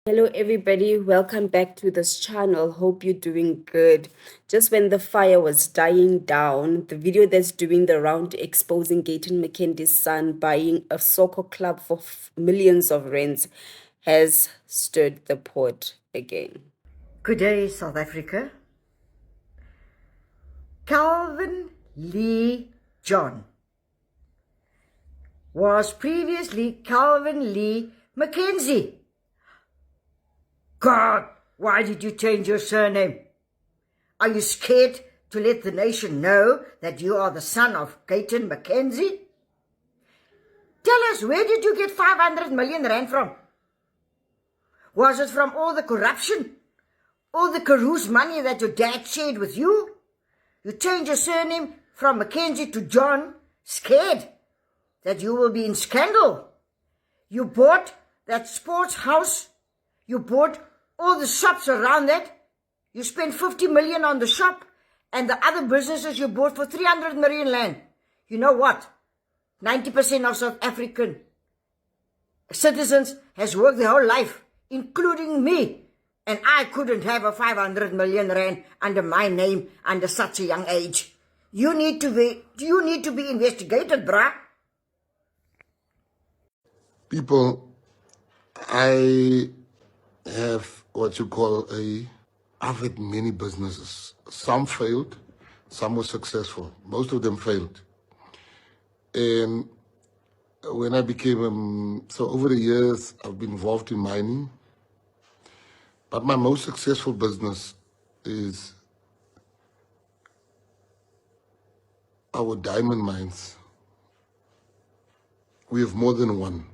Hello, everybody. Welcome back to this channel. Hope you're doing good. Just when the fire was dying down, the video that's doing the round exposing Gayton McKenzie's son buying a soccer club for millions of rands has stirred the pot again. Good day, South Africa. Calvin Lee John was previously Calvin Lee McKenzie. God, why did you change your surname? Are you scared to let the nation know that you are the son of Gayton McKenzie? Tell us, where did you get 500 million rand from? Was it from all the corruption? All the Carouse money that your dad shared with you? You changed your surname from McKenzie to John, scared that you will be in scandal. You bought that sports house. You bought all the shops around that. You spent 50 million on the shop, and the other businesses you bought for 300 million rand. You know what? 90% of South African citizens has worked their whole life, including me. And I couldn't have a 500 million rand under my name under such a young age. You need to be investigated, bruh. People, I have what you call I've had many businesses. Some failed, some were successful. Most of them failed. And when I became, so over the years, I've been involved in mining. But my most successful business is our diamond mines. We have more than one.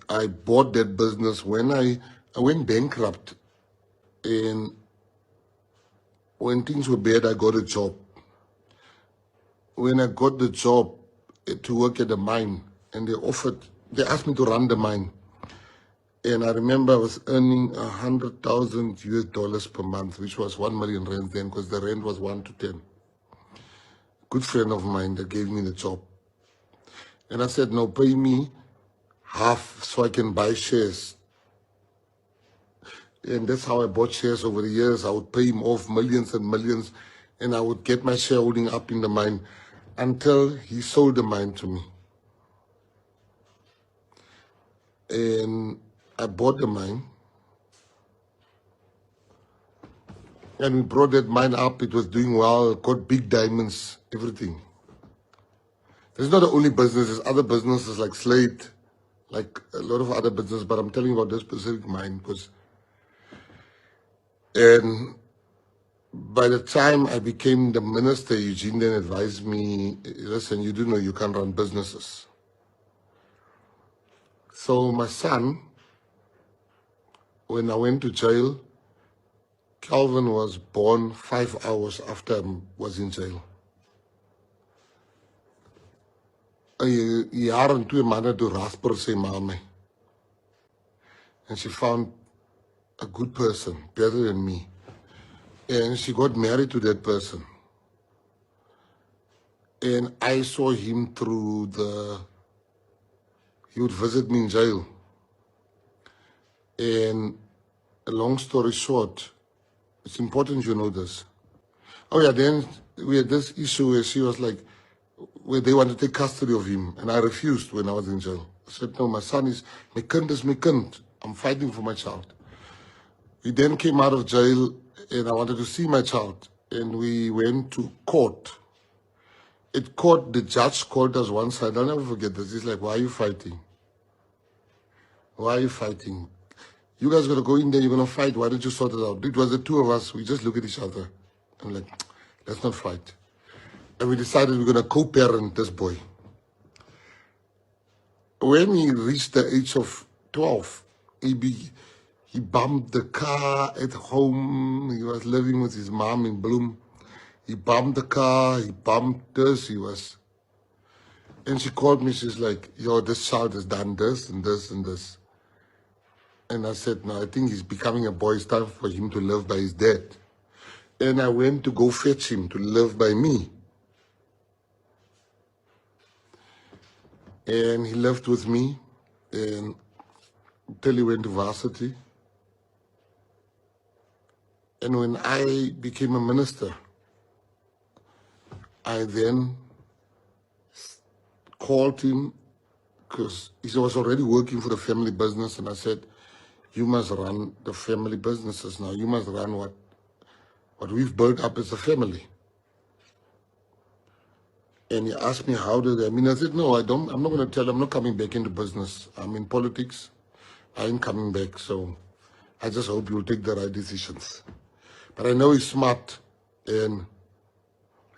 I bought that business when I went bankrupt, and when things were bad, I got a job. When I got the job to work at the mine, and they asked me to run the mine. And I remember I was earning $100,000 per month, which was 1 million rand then, because the rent was 1 to 10. Good friend of mine that gave me the job. And I said, no, pay me half so I can buy shares. And that's how I bought shares over the years. I would pay him off millions and millions, and I would get my shareholding up in the mine until he sold the mine to me. And I bought the mine, and we brought that mine up. It was doing well, got big diamonds, everything. It's not the only business. There's other businesses like Slate, like a lot of other businesses, but I'm telling you about this specific mine. And by the time I became the minister, Eugene then advised me, listen, you do know you can't run businesses. So my son, when I went to jail, Calvin was born 5 hours after I was in jail. Een jaar en 2 maanden toe rasper sy ma my. And she found a good person, better than me. And she got married to that person. And I saw him he would visit me in jail. And a long story short, it's important you know this. Oh yeah, then we had this issue where she was like, where they wanted to take custody of him, and I refused when I was in jail. I said, no, my son is, my kind is my kind. I'm fighting for my child. We then came out of jail, and I wanted to see my child, and we went to court. At court, the judge called us one side. I'll never forget this. He's like, why are you fighting? Why are you fighting? You guys got to go in there, you're going to fight. Why don't you sort it out? It was the two of us. We just look at each other. I'm like, let's not fight. And we decided we're going to co-parent this boy. When he reached the age of 12, he bumped the car at home. He was living with his mom in Bloem. He bumped the car, he bumped this, and she called me, she's like, yo, this child has done this and this and this. And I said, no, I think he's becoming a boy. It's time for him to live by his dad. And I went to go fetch him to live by me. And he lived with me. And till he went to varsity. And when I became a minister, I then called him because he was already working for the family business, and I said, you must run the family businesses now. You must run what we've built up as a family. And he asked me, how did I mean? I said, no, I'm not going to tell, I'm not coming back into business. I'm in politics. I ain't coming back. So I just hope you'll take the right decisions. But I know he's smart. And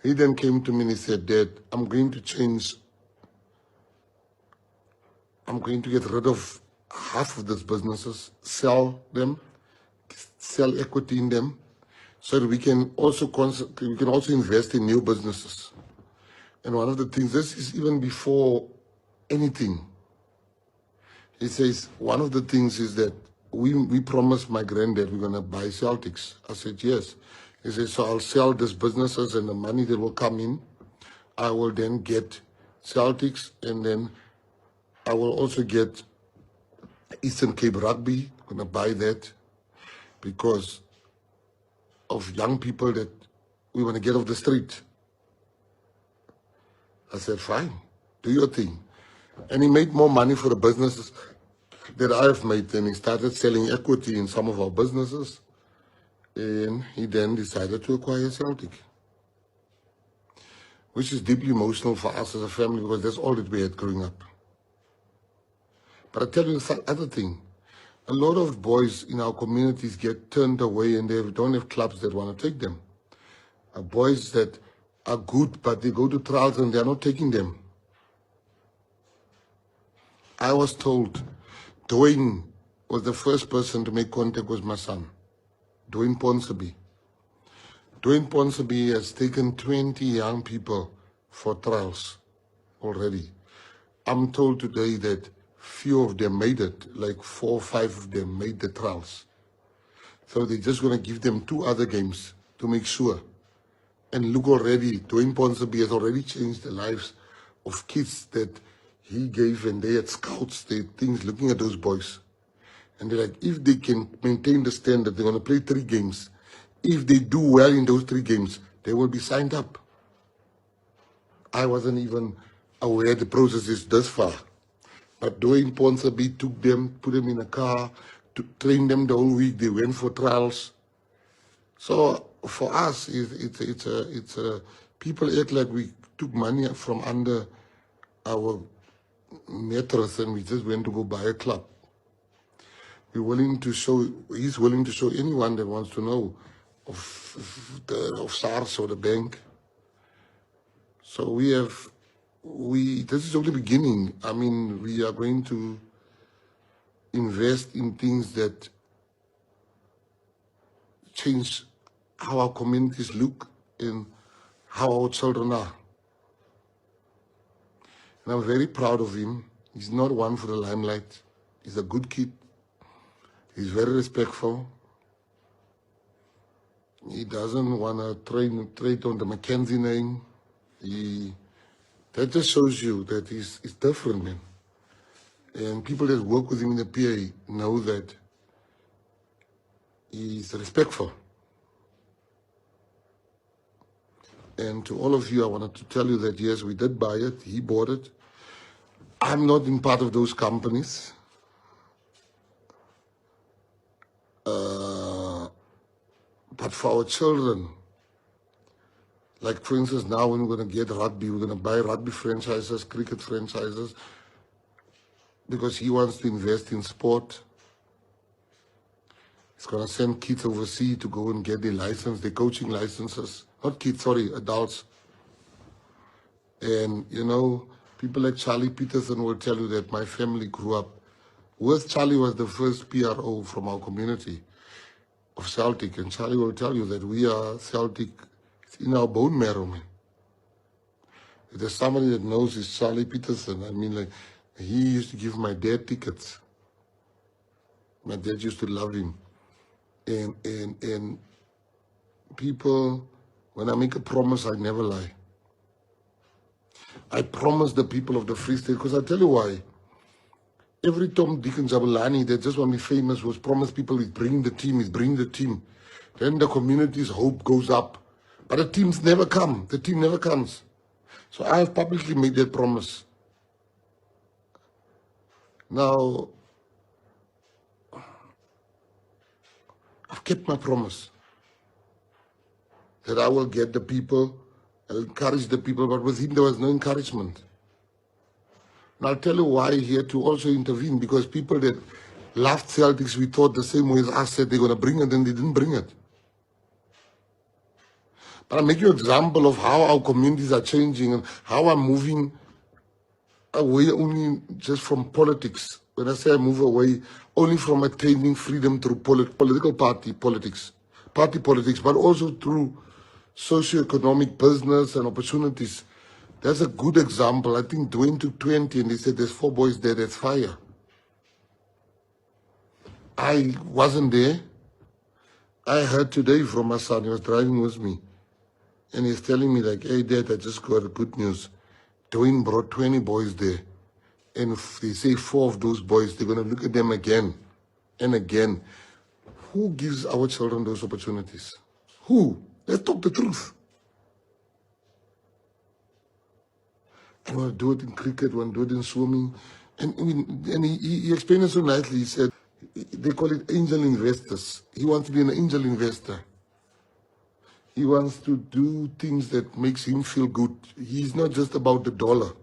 he then came to me and he said, Dad, I'm going to get rid of half of these businesses, sell them, sell equity in them, so that we can also invest in new businesses. And one of the things, this is even before anything, he says, one of the things is that we promised my granddad we're going to buy Celtics. I said, yes. He said, so I'll sell these businesses, and the money that will come in, I will then get Celtics, and then I will also get Eastern Cape Rugby. I'm going to buy that because of young people that we want to get off the street. I said, fine, do your thing. And he made more money for the businesses that I've made. Then he started selling equity in some of our businesses. And he then decided to acquire Celtic, which is deeply emotional for us as a family because that's all that we had growing up. But I tell you the other thing. A lot of boys in our communities get turned away and they don't have clubs that want to take them. Boys that are good, but they go to trials and they're not taking them. I was told Dwayne was the first person to make contact with my son, Dwayne Ponsonby. Dwayne Ponsonby has taken 20 young people for trials already. I'm told today that few of them made it, like 4 or 5 of them made the trials. So they're just going to give them 2 other games to make sure. And look already, Dwayne Ponsonby has already changed the lives of kids that he gave, and they had scouts, they had things looking at those boys. And they're like, if they can maintain the standard, they're going to play 3 games. If they do well in those 3 games, they will be signed up. I wasn't even aware the process is this far. But Dwayne Ponsonby took them, put them in a car, to train them the whole week. They went for trials. So for us, it's people act like we took money from under our mattress and we just went to go buy a club. He's willing to show anyone that wants to know of SARS or the bank. So this is only beginning. I mean, we are going to invest in things that change how our communities look and how our children are. And I'm very proud of him. He's not one for the limelight. He's a good kid. He's very respectful. He doesn't want to trade on the McKenzie name. That just shows you that he's different, man. And people that work with him in the PA know that he's respectful. And to all of you, I wanted to tell you that, yes, we did buy it. He bought it. I'm not in part of those companies. But for our children, like for instance, now when we're going to get rugby, we're going to buy rugby franchises, cricket franchises, because he wants to invest in sport. He's going to send kids overseas to go and get their license, their coaching licenses. Not kids, sorry, adults. And, you know, people like Charlie Peterson will tell you that my family grew up. Charlie was the first PRO from our community of Celtic. And Charlie will tell you that we are Celtic. It's in our bone marrow, man. If there's somebody that knows is Charlie Peterson. I mean, like, he used to give my dad tickets. My dad used to love him. And people, when I make a promise, I never lie. I promise the people of the Free State, because I tell you why. Every Tom, Dick and Jabulani that just want to be famous was promised people he's bringing the team, he's bringing the team. Then the community's hope goes up. But the teams never come. The team never comes. So I have publicly made that promise. Now, I've kept my promise that I will get the people, I'll encourage the people, but with him there was no encouragement. And I'll tell you why he had to also intervene, because people that loved Celtics, we thought the same way as us said they're going to bring it, and they didn't bring it. But I'll make you an example of how our communities are changing and how I'm moving away only just from politics. When I say I move away, only from attaining freedom through political party politics, but also through socio-economic business and opportunities. That's a good example. I think Dwayne took 20 and they said there's 4 boys there, that's fire. I wasn't there. I heard today from my son, he was driving with me, and he's telling me like, hey Dad, I just got a good news. Dwayne brought 20 boys there. And if they say 4 of those boys, they're going to look at them again and again. Who gives our children those opportunities? Who? Let's talk the truth. I want to do it in cricket, want to do it in swimming. And he explained it so nicely. He said, they call it angel investors. He wants to be an angel investor. He wants to do things that makes him feel good. He's not just about the dollar.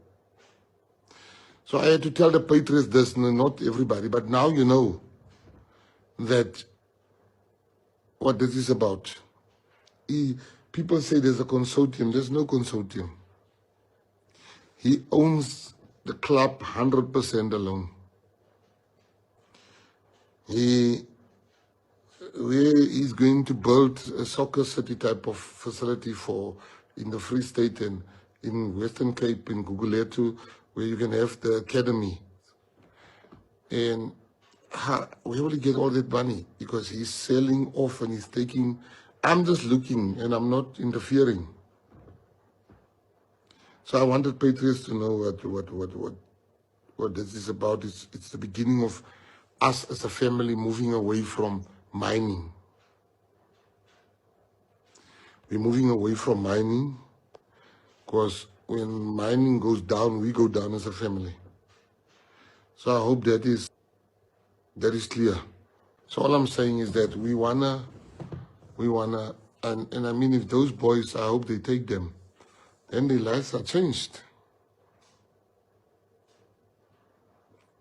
So I had to tell the Patriots this, not everybody, but now you know that what this is about. People say there's a consortium. There's no consortium. He owns the club 100% alone. He's going to build a soccer city type of facility in the Free State and in Western Cape, in Guguletu, where you can have the academy. And we only get all that money because he's selling off and he's taking. I'm just looking and I'm not interfering. So I wanted Patriots to know what this is about. It's the beginning of us as a family moving away from mining. We're moving away from mining because when mining goes down, we go down as a family. So I hope that is clear. So all I'm saying is that we wanna, and I mean, if those boys, I hope they take them, then their lives are changed.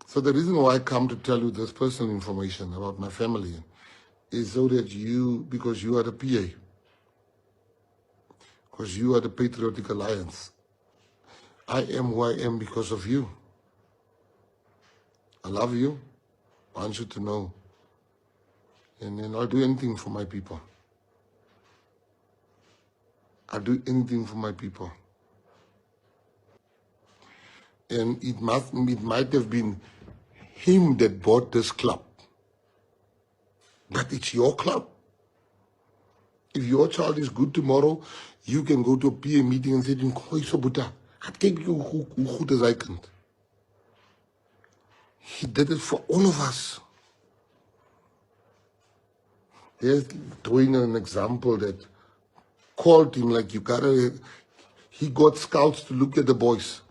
So the reason why I come to tell you this personal information about my family is so that because you are the PA, because you are the Patriotic Alliance, I am who I am because of you. I love you. I want you to know. And then I'll do anything for my people. I'll do anything for my people. And it might have been him that bought this club. But it's your club. If your child is good tomorrow, you can go to a PA meeting and say to him, I take you who good as I can. He did it for all of us. There's doing an example that called him like he got scouts to look at the boys.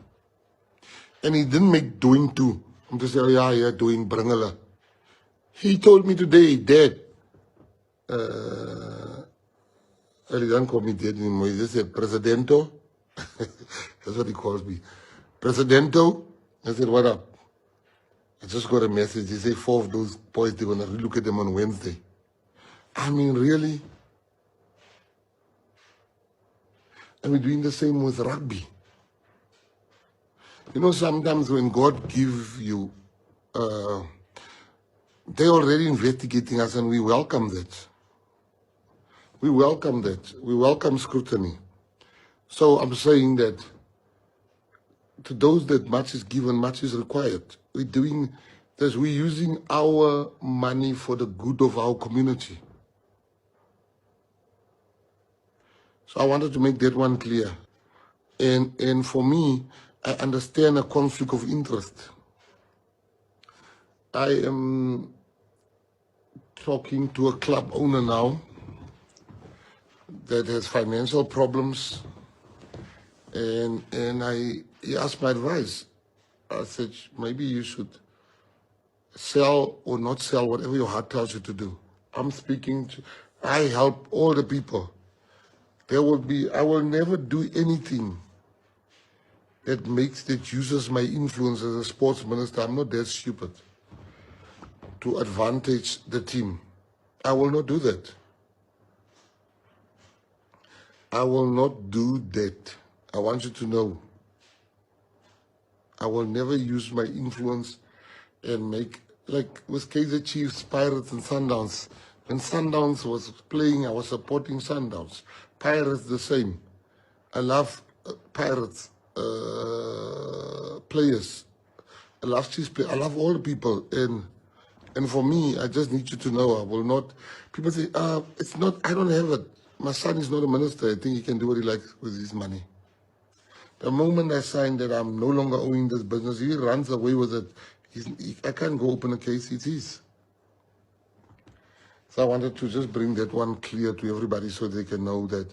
And he didn't make doing two. I'm just saying, yeah, doing Brangala. He told me today, Dad, he don't call me Dad anymore. He just said, Presidento. That's what he calls me. Presidento. I said, what up? I just got a message. He said 4 of those boys, they're going to relook at them on Wednesday. I mean, really? And we're doing the same with rugby. You know, sometimes when God gives you, they're already investigating us and we welcome that. We welcome that. We welcome scrutiny. So I'm saying that to those that much is given, much is required. We're doing this. We're using our money for the good of our community. So I wanted to make that one clear. And for me, I understand a conflict of interest. I am talking to a club owner now that has financial problems, and he asked my advice. I said, maybe you should sell or not sell, whatever your heart tells you to do. I help all the people. I will never do anything that uses my influence as a sports minister. I'm not that stupid to advantage the team. I will not do that. I will not do that. I want you to know. I will never use my influence and make, like with Kaizer Chiefs, Pirates, and Sundowns. When Sundowns was playing, I was supporting Sundowns. Pirates, the same. I love Pirates players. I love Chiefs players. I love all the people. And for me, I just need you to know, I will not. People say, it's not, I don't have it. My son is not a minister. I think he can do what he likes with his money. The moment I sign that I'm no longer owning this business, he runs away with it. I can't go open a case, it's his. So I wanted to just bring that one clear to everybody so they can know that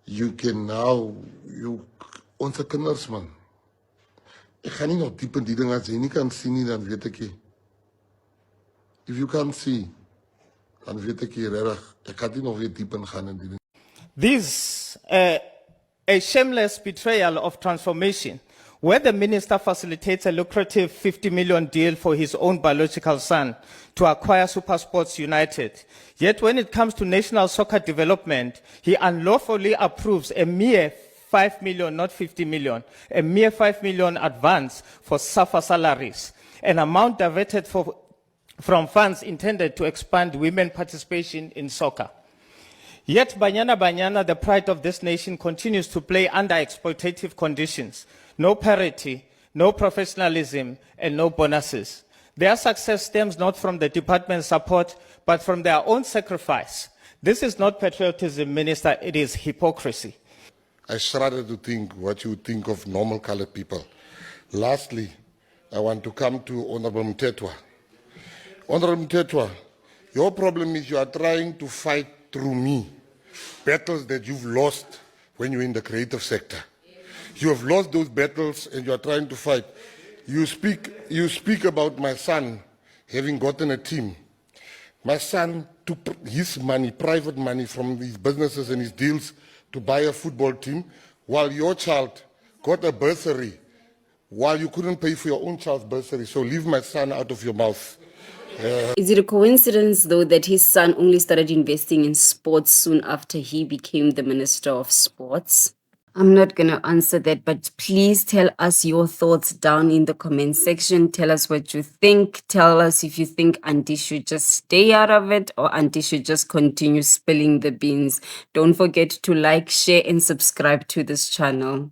you can now, onze kinders man. Ek gaan nie nog diep in die ding as jy nie kan sien nie, dan weet ek nie. If you can't see, dan weet ek nie regtig. Ek gaan nie nog weer diep in gaan in die ding. This a shameless betrayal of transformation, where the minister facilitates a lucrative 50 million deal for his own biological son to acquire SuperSports United. Yet when it comes to national soccer development, he unlawfully approves a mere 5 million, not 50 million, a mere 5 million advance for SAFA salaries, an amount diverted from funds intended to expand women participation in soccer. Yet Banyana, the pride of this nation, continues to play under exploitative conditions. No parity, no professionalism, and no bonuses. Their success stems not from the department's support, but from their own sacrifice. This is not patriotism, Minister, it is hypocrisy. I started to think what you think of normal colored people. Lastly, I want to come to Honorable Mtetwa. Honorable Mtetwa, your problem is you are trying to fight through me battles that you've lost when you're in the creative sector. You have lost those battles and you are trying to fight. You speak about my son having gotten a team. My son took his money, private money from his businesses and his deals to buy a football team, while your child got a bursary, while you couldn't pay for your own child's bursary. So leave my son out of your mouth. Is it a coincidence, though, that his son only started investing in sports soon after he became the Minister of Sports? I'm not going to answer that, but please tell us your thoughts down in the comment section. Tell us what you think. Tell us if you think Aunty should just stay out of it or Aunty should just continue spilling the beans. Don't forget to like, share, and subscribe to this channel.